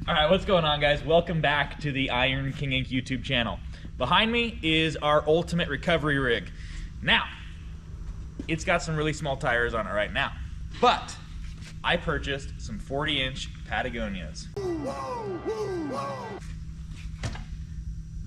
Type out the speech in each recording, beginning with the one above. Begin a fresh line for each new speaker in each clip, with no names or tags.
Alright, what's going on, guys? Welcome back to the Iron King Inc. YouTube channel. Behind me is our ultimate recovery rig. Now, it's got some really small tires on it right now, but I purchased some 40-inch Patagonias.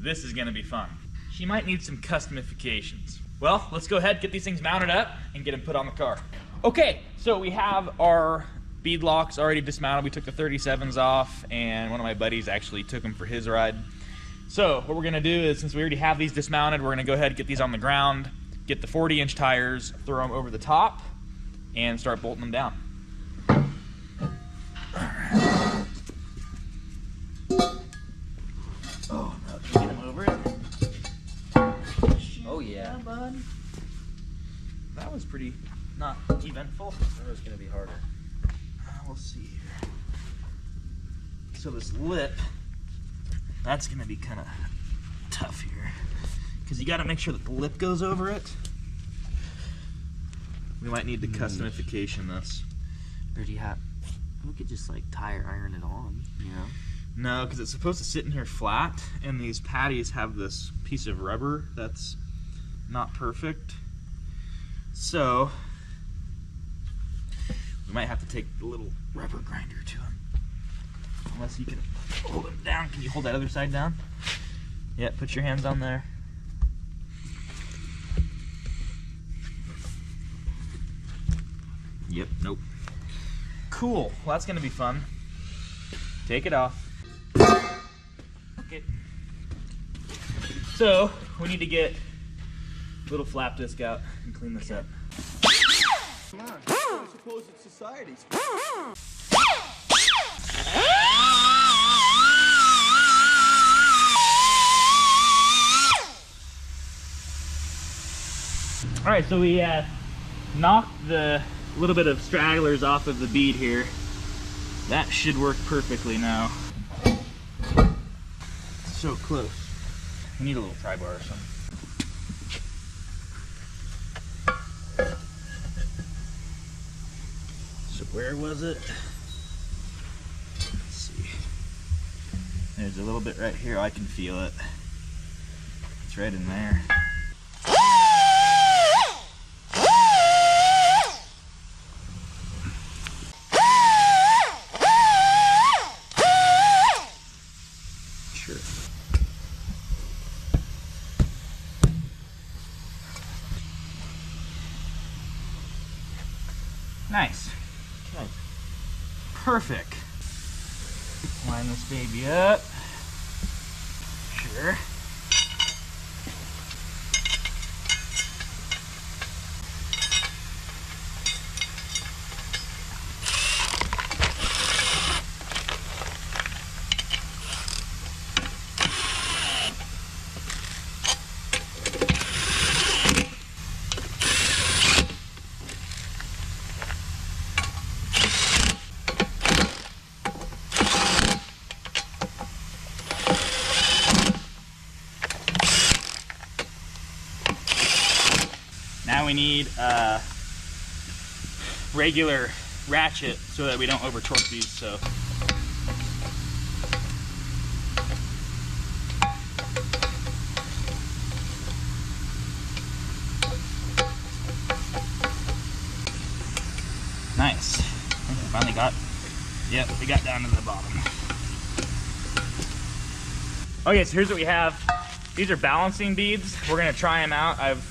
This is gonna be fun. She might need some customifications. Well, let's go ahead, get these things mounted up, and get them put on the car. Okay, so we have our bead locks already dismounted. We took the 37s off, and one of my buddies actually took them for his ride. So what we're gonna do is, since we already have these dismounted, we're gonna go ahead and get these on the ground, get the 40-inch tires, throw them over the top, and start bolting them down. Oh, no, can we get them over it?
Oh yeah,
bud.
That was pretty not eventful.
that was gonna be harder.
We'll see here. So this lip, that's gonna be kind of tough here, because you got to make sure that the lip goes over it. We might need to customification this.
Or do you have? We could just like tire iron it on, you know?
No, because it's supposed to sit in here flat, and these patties have this piece of rubber that's not perfect. So we might have to take the little rubber grinder to him. Unless you can hold him down. Can you hold that other side down? Yeah, put your hands on there. Yep, nope. Cool, well that's gonna be fun. Take it off. Okay. So, we need to get a little flap disc out and clean this up.
Come on. I suppose it's society's.
Alright, so we knocked the little bit of stragglers off of the bead here. That should work perfectly now. So close. We need a little pry bar or something. So where was it? Let's see. There's a little bit right here. I can feel it. It's right in there. Sure. Nice. Okay. Perfect. Line this baby up. Sure. Now we need a regular ratchet so that we don't over torque these. So nice. I think we finally got. Yep, we got down to the bottom. Okay, so here's what we have. These are balancing beads. We're gonna try them out. I've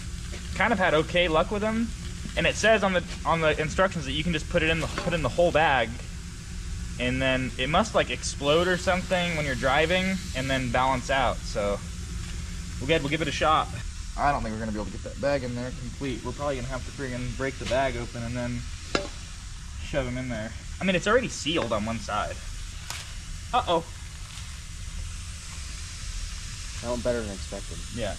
kind of had okay luck with them, and it says on the instructions that you can just put in the whole bag, and then it must like explode or something when you're driving, and then balance out. So we'll give it a shot. I don't think we're gonna be able to get that bag in there complete. We're probably gonna have to friggin' break the bag open and then shove them in there. I mean, it's already sealed on one side. Uh-oh.
That went better than expected.
Yeah.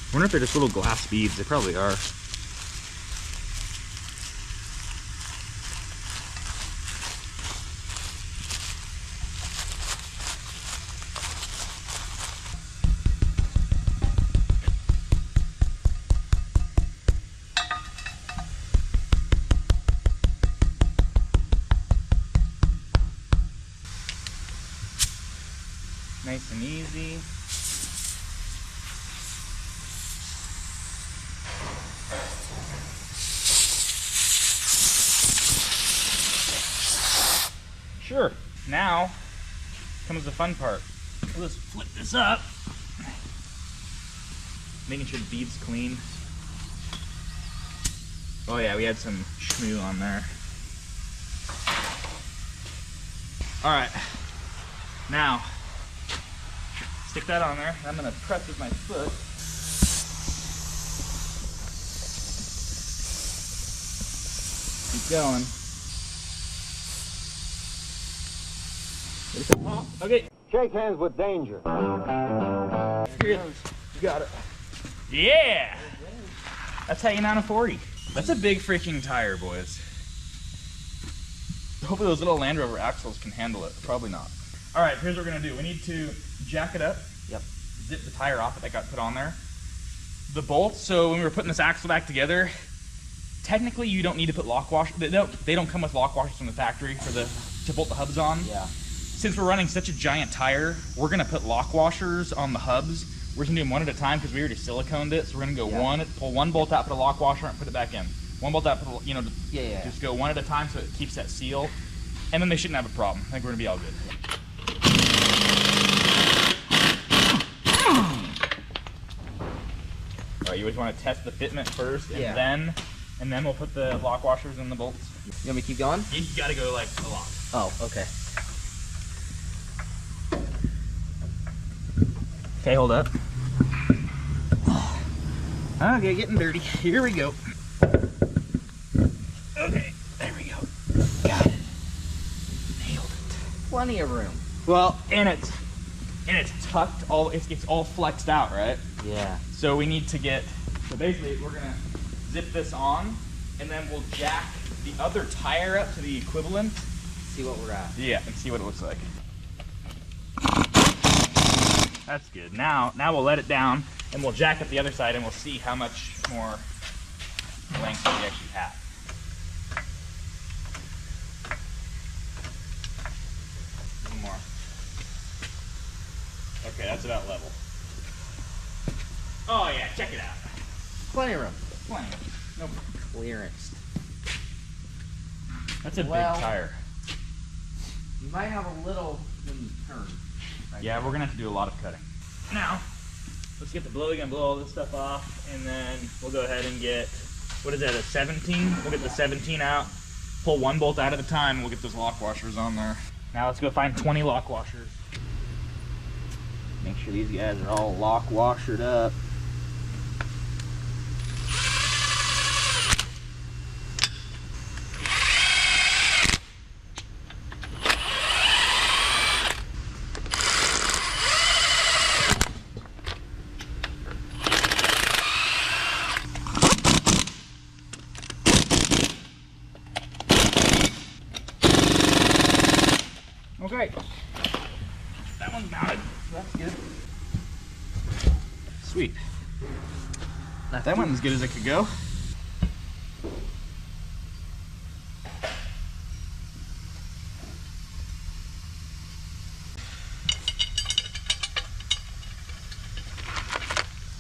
I wonder if they're just little glass beads. They probably are. Nice and easy. Sure. Now comes the fun part. Let's flip this up. Making sure the bead's clean. Oh yeah, we had some schmoo on there. All right, now stick that on there. I'm gonna press with my foot. Keep going. Okay.
Shake hands with danger.
You got it. Yeah! That's how you mount a 40. That's a big freaking tire, boys. Hopefully those little Land Rover axles can handle it. Probably not. All right, here's what we're gonna do. We need to jack it up.
Yep.
Zip the tire off that got put on there. The bolts, so when we were putting this axle back together, technically you don't need to put lock washers. They don't come with lock washers from the factory to bolt the hubs on.
Yeah.
Since we're running such a giant tire, we're gonna put lock washers on the hubs. We're just gonna do them one at a time because we already siliconed it. So we're gonna go pull one bolt out, put a lock washer, and put it back in. One bolt out, just go one at a time so it keeps that seal. And then they shouldn't have a problem. I think we're gonna be all good. All right, you always want to test the fitment first, and then we'll put the lock washers in the bolts.
You want me to keep going?
You gotta go like a lot.
Oh, okay.
Okay, hold up. Okay, getting dirty. Here we go. Okay, there we go. Got it. Nailed it.
Plenty of room.
Well, and it's tucked it's all flexed out, right?
Yeah.
So we need to so basically we're gonna zip this on, and then we'll jack the other tire up to the equivalent.
See what we're at.
Yeah, and see what it looks like. That's good. Now we'll let it down, and we'll jack up the other side, and we'll see how much more length we actually have. A little more. Okay, that's about level. Oh yeah, check it out.
Plenty of room.
Plenty. No problem.
Clearance.
That's a big
Well,
tire.
You might have a little when you turn. Right
Yeah,
there.
we're gonna have to do a lot of cutting. Now, let's get the blow. We're gonna blow all this stuff off, and then we'll go ahead and get, what is that, a 17? We'll get the 17 out, pull one bolt out at a time, and we'll get those lock washers on there. Now let's go find 20 lock washers. Make sure these guys are all lock washered up. Okay, that one's mounted. That's good. Sweet. That went as good as it could go.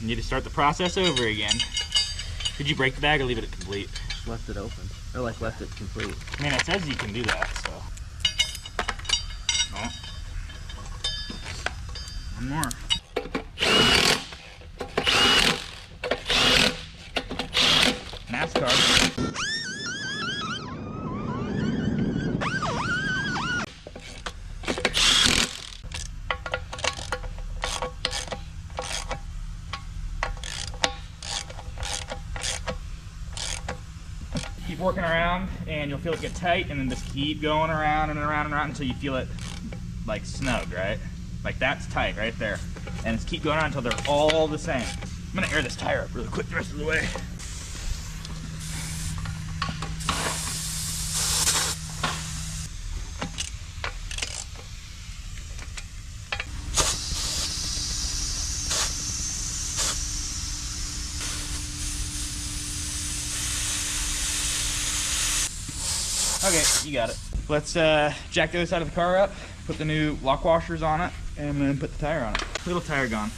You need to start the process over again. Did you break the bag or leave it complete?
Just left it open. Or like left it complete.
I mean, it says you can do that, so. Oh. One more. NASCAR. Keep working around, and you'll feel it get tight, and then just keep going around and around and around until you feel it like snug, right? Like that's tight right there. And just keep going around until they're all the same. I'm gonna air this tire up really quick the rest of the way. Okay, you got it. Let's jack the other side of the car up, put the new lock washers on it, And I'm gonna put the tire on it. Little tire gone.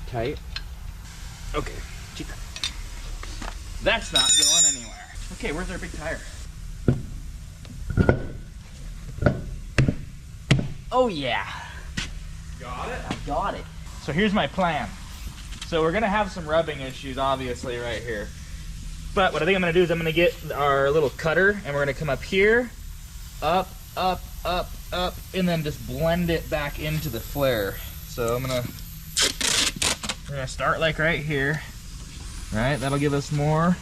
Tight.
Okay, cheap. That's not going anywhere. Okay, where's our big tire?
Oh yeah.
Got it?
I got it.
So here's my plan. So we're gonna have some rubbing issues, obviously, right here. But what I think I'm gonna do is I'm gonna get our little cutter and we're gonna come up here, up, up, up, up, and then just blend it back into the flare. So we're gonna start like right here, right? That'll give us more.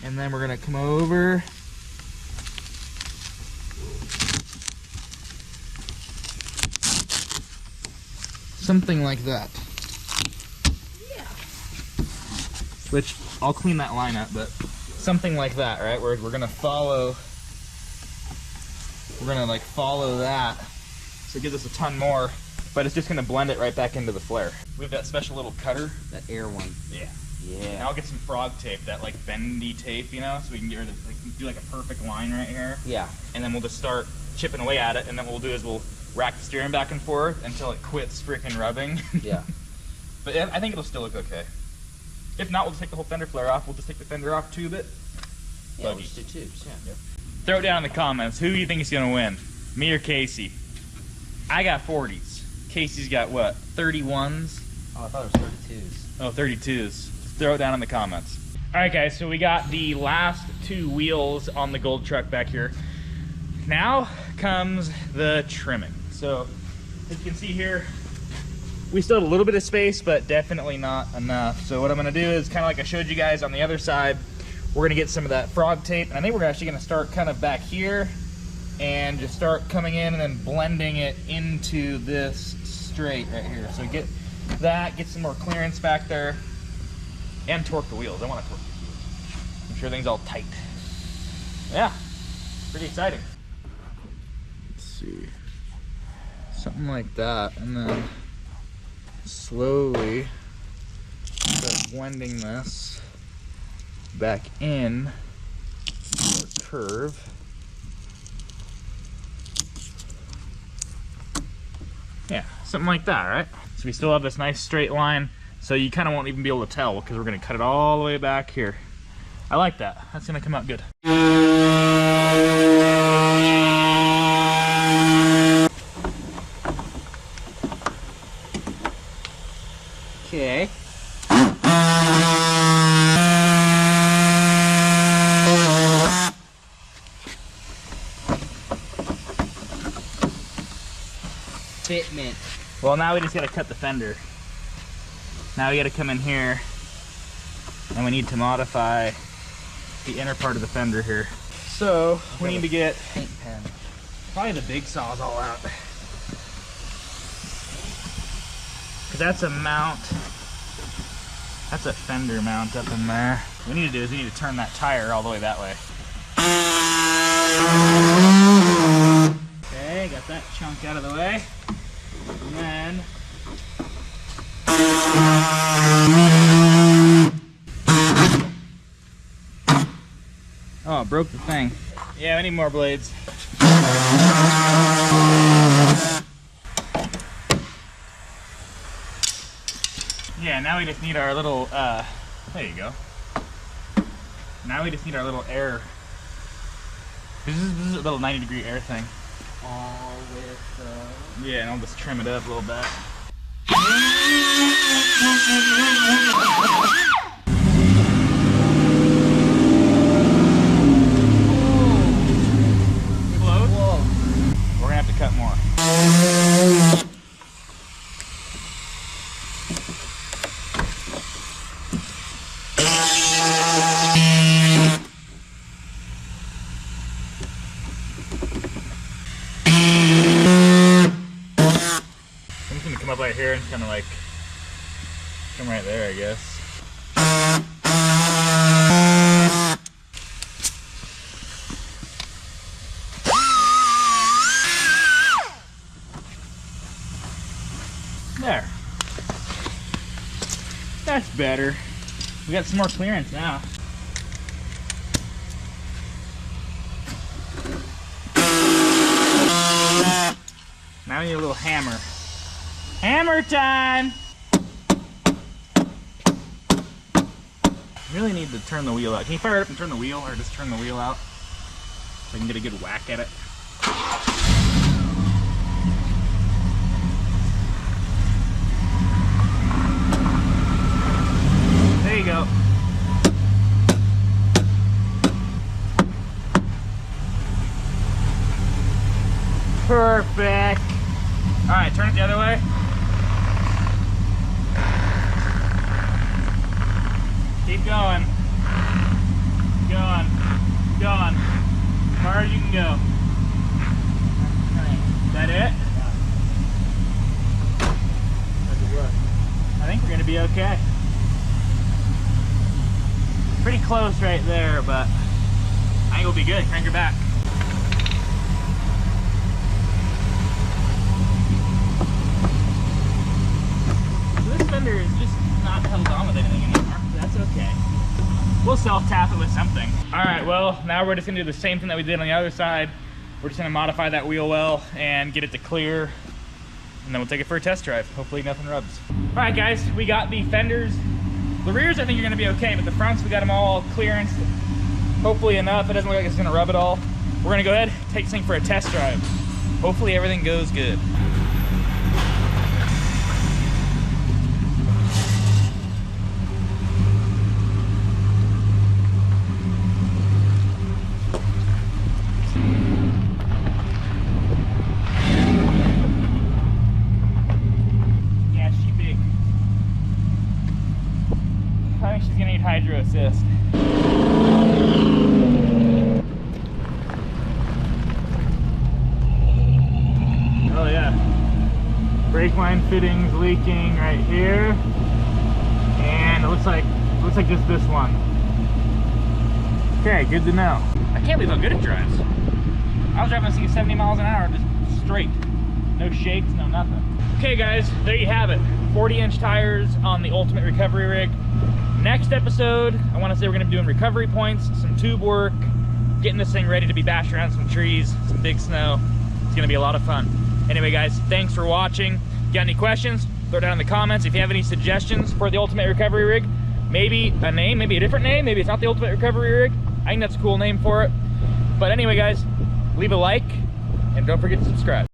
And then we're gonna come over. Something like that.
Yeah.
Which, I'll clean that line up, but something like that, right? We're gonna follow, like follow that. So it gives us a ton more, but it's just gonna blend it right back into the flare. We have that special little cutter.
That air one.
Yeah.
Yeah.
And I'll get some frog tape, that like bendy tape, you know, so we can get rid of, like, do like a perfect line right here.
Yeah.
And then we'll just start chipping away at it, and then what we'll do is we'll rack the steering back and forth until it quits freaking rubbing.
Yeah.
But I think it'll still look okay. If not, we'll just take the whole fender flare off. We'll just take the fender off, tube it.
Yeah, we'll just do tubes, yeah.
Throw it down in the comments. Who do you think is going to win? Me or Casey? I got 40s. Casey's got what? 31s?
Oh, I thought it was 32s.
Oh, 32s. Just throw it down in the comments. All right, guys, so we got the last two wheels on the Gold truck back here. Now comes the trimming. So, as you can see here, we still have a little bit of space, but definitely not enough. So what I'm gonna do is kind of like I showed you guys on the other side, we're gonna get some of that frog tape, and I think we're actually gonna start kind of back here and just start coming in and then blending it into this straight right here. So get that, get some more clearance back there, and torque the wheels. I want to torque the wheels. Make sure everything's all tight. Yeah, pretty exciting. Let's see. Something like that, and then slowly start blending this back in our curve. Yeah, something like that, right? So we still have this nice straight line, so you kind of won't even be able to tell because we're going to cut it all the way back here. I like that. That's going to come out good.
Okay. Fitment.
Well, now we just got to cut the fender. Now we got to come in here and we need to modify the inner part of the fender here. So we need to get
Paint pen.
probably the big saws all out. Cause that's a mount. That's a fender mount up in there. What we need to do is we need to turn that tire all the way that way. Okay, got that chunk out of the way. And then oh, broke the thing. Yeah, we need more blades. Yeah, now we just need our little, there you go. Now we just need our little air. This is a little 90-degree air thing.
All with,
Yeah, and I'll just trim it up a little bit.
Whoa.
We're gonna have to cut more. I'm just gonna come up right here and kind of like come right there, I guess. That's better. We got some more clearance now. Now we need a little hammer. Hammer time! Really need to turn the wheel out. Can you fire it up and turn the wheel, or just turn the wheel out so I can get a good whack at it? There you go. Perfect. All right, turn it the other way. Keep going. Going. Going. As far as you can go. Is that it? I think we're gonna be okay. Pretty close right there, but I think we'll be good. Crank her back. So this fender is just not held on with anything anymore. That's okay. We'll self-tap it with something. All right, well, now we're just gonna do the same thing that we did on the other side. We're just gonna modify that wheel well and get it to clear, and then we'll take it for a test drive. Hopefully nothing rubs. All right, guys, we got the fenders. The rears, I think, are gonna be okay, but the fronts, we got them all clearanced. Hopefully enough. It doesn't look like it's gonna rub at all. We're gonna go ahead, take this thing for a test drive. Hopefully everything goes good. I think she's gonna need hydro assist. Oh yeah. Brake line fittings leaking right here. And it looks like just this one. Okay, good to know. I can't believe how good it drives. I was driving this thing at 70 miles an hour, just straight. No shakes, no nothing. Okay guys, there you have it. 40-inch tires on the Ultimate Recovery Rig. Next episode, I want to say we're going to be doing recovery points, some tube work, getting this thing ready to be bashed around some trees, some big snow. It's going to be a lot of fun. Anyway guys, thanks for watching. If you got any questions, throw it down in the comments. If you have any suggestions for the Ultimate Recovery Rig, maybe a name, maybe a different name, maybe it's not the Ultimate Recovery Rig. I think that's a cool name for it. But anyway guys, leave a like and don't forget to subscribe.